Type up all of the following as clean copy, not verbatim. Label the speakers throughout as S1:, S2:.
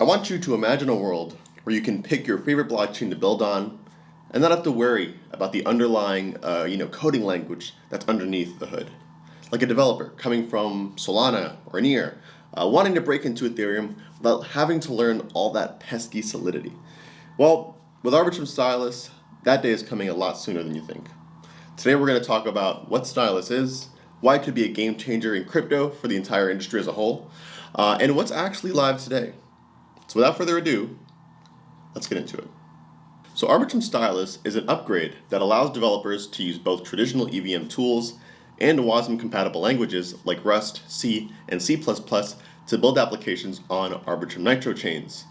S1: I want you to imagine a world where you can pick your favorite blockchain to build on and not have to worry about the underlying coding language that's underneath the hood. Like a developer coming from Solana or Near, wanting to break into Ethereum without having to learn all that pesky Solidity. Well, with Arbitrum Stylus, that day is coming a lot sooner than you think. Today we're going to talk about what Stylus is, why it could be a game changer in crypto for the entire industry as a whole, and what's actually live today. So without further ado, let's get into it. So Arbitrum Stylus is an upgrade that allows developers to use both traditional EVM tools and WASM-compatible languages like Rust, C, and C++ to build applications on Arbitrum Nitro chains.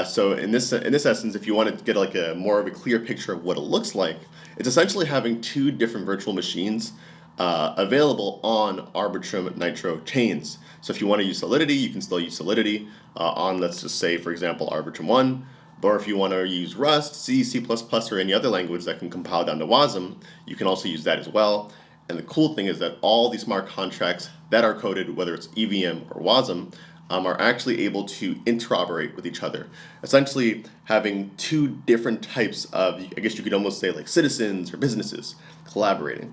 S1: So in this essence, if you want to get like a more of a clear picture of what it looks like, it's essentially having two different virtual machines available on Arbitrum Nitro chains. So if you want to use Solidity, you can still use Solidity on, let's just say, for example, Arbitrum 1. Or if you want to use Rust, C, C++, or any other language that can compile down to WASM, you can also use that as well. And the cool thing is that all these smart contracts that are coded, whether it's EVM or WASM, are actually able to interoperate with each other. Essentially having two different types of, I guess you could almost say like citizens or businesses collaborating,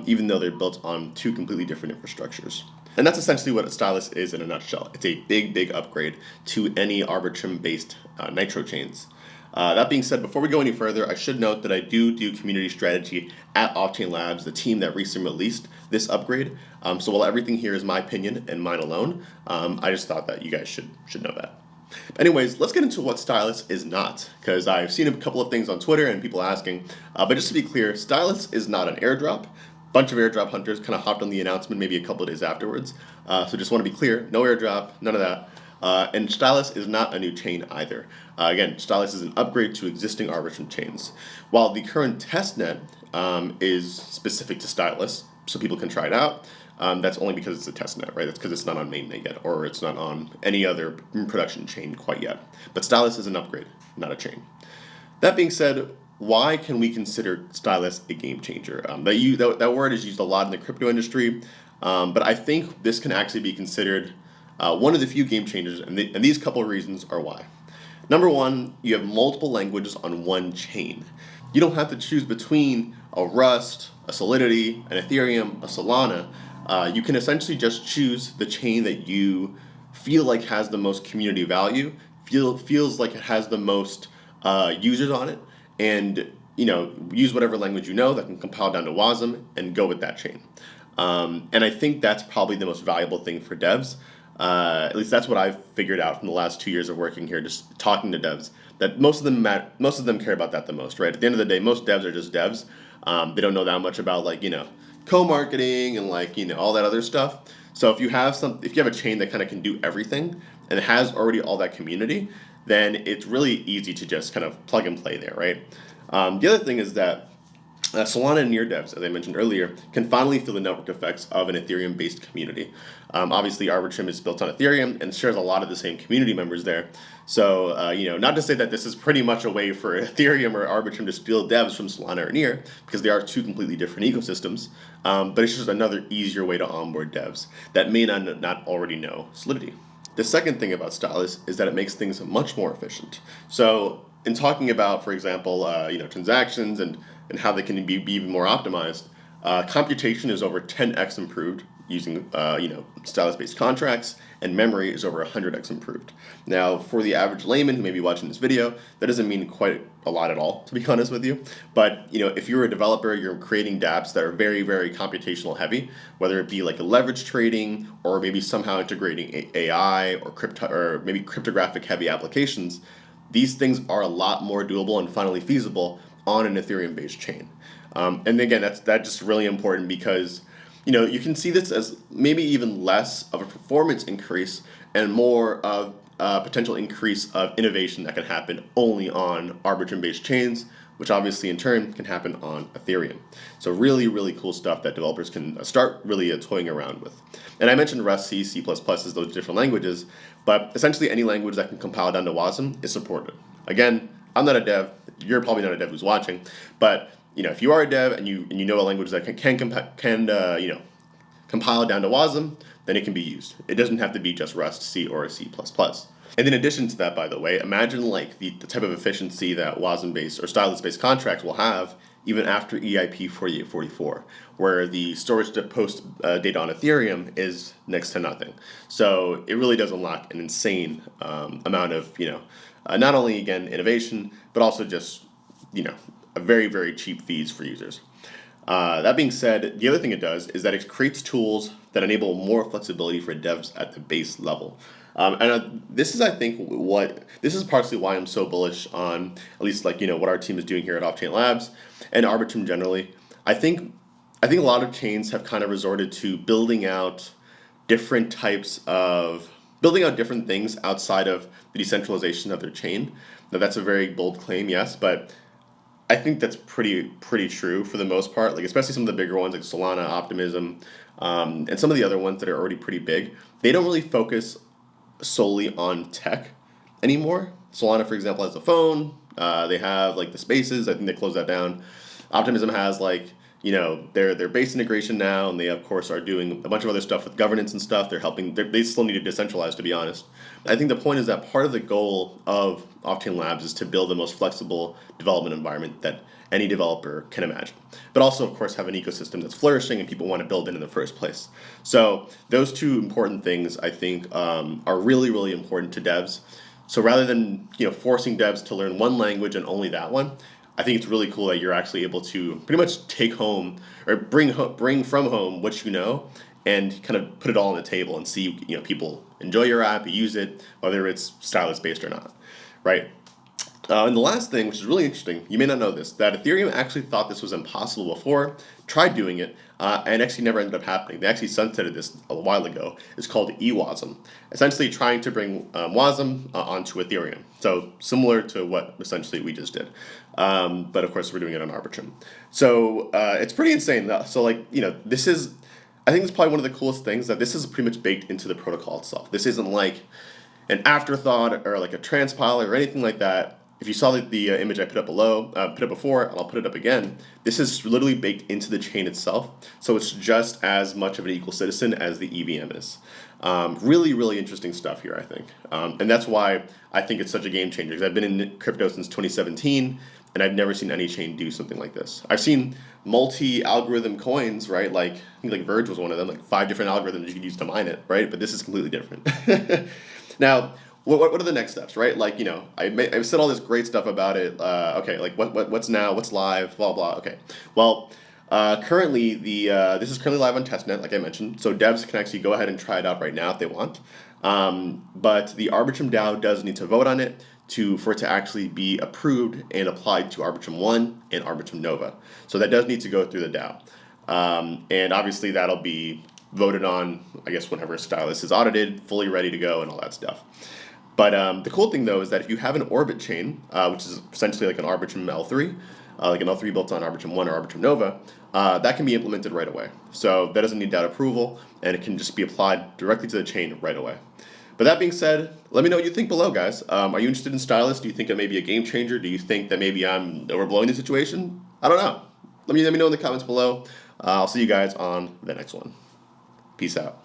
S1: even though they're built on two completely different infrastructures. And that's essentially what a Stylus is in a nutshell. It's a big upgrade to any Arbitrum-based Nitro chains. That being said, before we go any further, I should note that I do community strategy at Off-Chain Labs, the team that recently released this upgrade. So while everything here is my opinion and mine alone, I just thought that you guys should know that. Anyways, let's get into what Stylus is not, because I've seen a couple of things on Twitter and people asking. But just to be clear, Stylus is not an airdrop. Bunch of airdrop hunters kind of hopped on the announcement maybe a couple of days afterwards. So just want to be clear, no airdrop, none of that. And Stylus is not a new chain either. Again, Stylus is an upgrade to existing Arbitrum chains. While the current testnet is specific to Stylus, so people can try it out, that's only because it's a testnet, right? That's because it's not on mainnet yet, or it's not on any other production chain quite yet. But Stylus is an upgrade, not a chain. That being said, why can we consider Stylus a game changer? That word is used a lot in the crypto industry, but I think this can actually be considered one of the few game changers, and these couple of reasons are why. Number one, you have multiple languages on one chain. You don't have to choose between a Rust, a Solidity, an Ethereum, a Solana. You can essentially just choose the chain that you feel like has the most community value, feels like it has the most users on it, and use whatever language you know that can compile down to WASM and go with that chain. And I think that's probably the most valuable thing for devs. At least that's what I've figured out from the last 2 years of working here, just talking to devs. That most of them care about that the most, right? At the end of the day, most devs are just devs. They don't know that much about co-marketing and all that other stuff. So if you have a chain that kind of can do everything and it has already all that community, then it's really easy to just kind of plug and play there, right? The other thing is that Solana and Near devs, as I mentioned earlier, can finally feel the network effects of an Ethereum-based community. Obviously, Arbitrum is built on Ethereum and shares a lot of the same community members there. So, not to say that this is pretty much a way for Ethereum or Arbitrum to steal devs from Solana or Near, because they are two completely different ecosystems, but it's just another easier way to onboard devs that may not already know Solidity. The second thing about Stylus is that it makes things much more efficient. So, in talking about, for example, transactions and how they can be even more optimized, computation is over 10x improved using Stylus-based contracts, and memory is over 100x improved. Now, for the average layman who may be watching this video, that doesn't mean quite a lot at all, to be honest with you. But if you're a developer, you're creating dApps that are very, very computational heavy, whether it be like a leverage trading or maybe somehow integrating AI or maybe cryptographic heavy applications. These things are a lot more doable and finally feasible on an Ethereum-based chain. And again, that's just really important because you can see this as maybe even less of a performance increase and more of a potential increase of innovation that can happen only on Arbitrum-based chains, which obviously in turn can happen on Ethereum. So really, really cool stuff that developers can start really toying around with. And I mentioned Rust, C, C++ as those different languages, but essentially any language that can compile down to WASM is supported. Again, I'm not a dev. You're probably not a dev who's watching, but if you are a dev and you know a language that can compile down to WASM, then it can be used. It doesn't have to be just Rust, C, or C++. And in addition to that, by the way, imagine like the type of efficiency that WASM-based or stylus-based contracts will have even after EIP 4844, where the storage to post data on Ethereum is next to nothing. So it really does unlock an insane amount of, not only again innovation, but also just, a very, very cheap fees for users. That being said, the other thing it does is that it creates tools that enable more flexibility for devs at the base level. This is, I think, this is partially why I'm so bullish on at least like what our team is doing here at Off-Chain Labs and Arbitrum generally. I think a lot of chains have kind of resorted to building out different things outside of the decentralization of their chain. Now that's a very bold claim, yes, but I think that's pretty true for the most part. Like especially some of the bigger ones like Solana, Optimism, and some of the other ones that are already pretty big. They don't really focus solely on tech anymore. Solana, for example, has the phone. They have like the spaces. I think they closed that down. Optimism has like their base integration now, and they of course are doing a bunch of other stuff with governance and stuff. They still need to decentralize, to be honest. I think the point is that part of the goal of Off-Chain Labs is to build the most flexible development environment that any developer can imagine, but also of course have an ecosystem that's flourishing and people want to build in the first place. So those two important things I think are really, really important to devs. So rather than forcing devs to learn one language and only that one, I think it's really cool that you're actually able to pretty much take home or bring from home what you know and kind of put it all on the table and see people enjoy your app, use it, whether it's stylus based or not, right? And the last thing, which is really interesting, you may not know this, that Ethereum actually thought this was impossible before, tried doing it, and actually never ended up happening. They actually sunsetted this a while ago. It's called eWASM, essentially trying to bring WASM onto Ethereum. So similar to what essentially we just did. But of course, we're doing it on Arbitrum. So it's pretty insane. So I think this is probably one of the coolest things, that this is pretty much baked into the protocol itself. This isn't like an afterthought or like a transpiler or anything like that. If you saw the image I put up before, and I'll put it up again, this is literally baked into the chain itself. So it's just as much of an equal citizen as the EVM is. Really, really interesting stuff here, I think. And that's why I think it's such a game changer. Because I've been in crypto since 2017, and I've never seen any chain do something like this. I've seen multi-algorithm coins, right? Like, I think like Verge was one of them, like 5 different algorithms you could use to mine it, right? But this is completely different. Now, what are the next steps, right? Like, I've said all this great stuff about it. Okay, like what's now, what's live, blah, blah. Okay, well, currently this is currently live on testnet, like I mentioned. So devs can actually go ahead and try it out right now if they want. But the Arbitrum DAO does need to vote on it for it to actually be approved and applied to Arbitrum 1 and Arbitrum Nova. So that does need to go through the DAO. And obviously that'll be voted on, I guess, whenever Stylus is audited, fully ready to go and all that stuff. But the cool thing, though, is that if you have an Orbit chain, which is essentially like an Arbitrum L3, like an L3 built on Arbitrum 1 or Arbitrum Nova, that can be implemented right away. So that doesn't need DAO approval, and it can just be applied directly to the chain right away. But that being said, let me know what you think below, guys. Are you interested in Stylus? Do you think it may be a game changer? Do you think that maybe I'm overblowing the situation? I don't know. Let me know in the comments below. I'll see you guys on the next one. Peace out.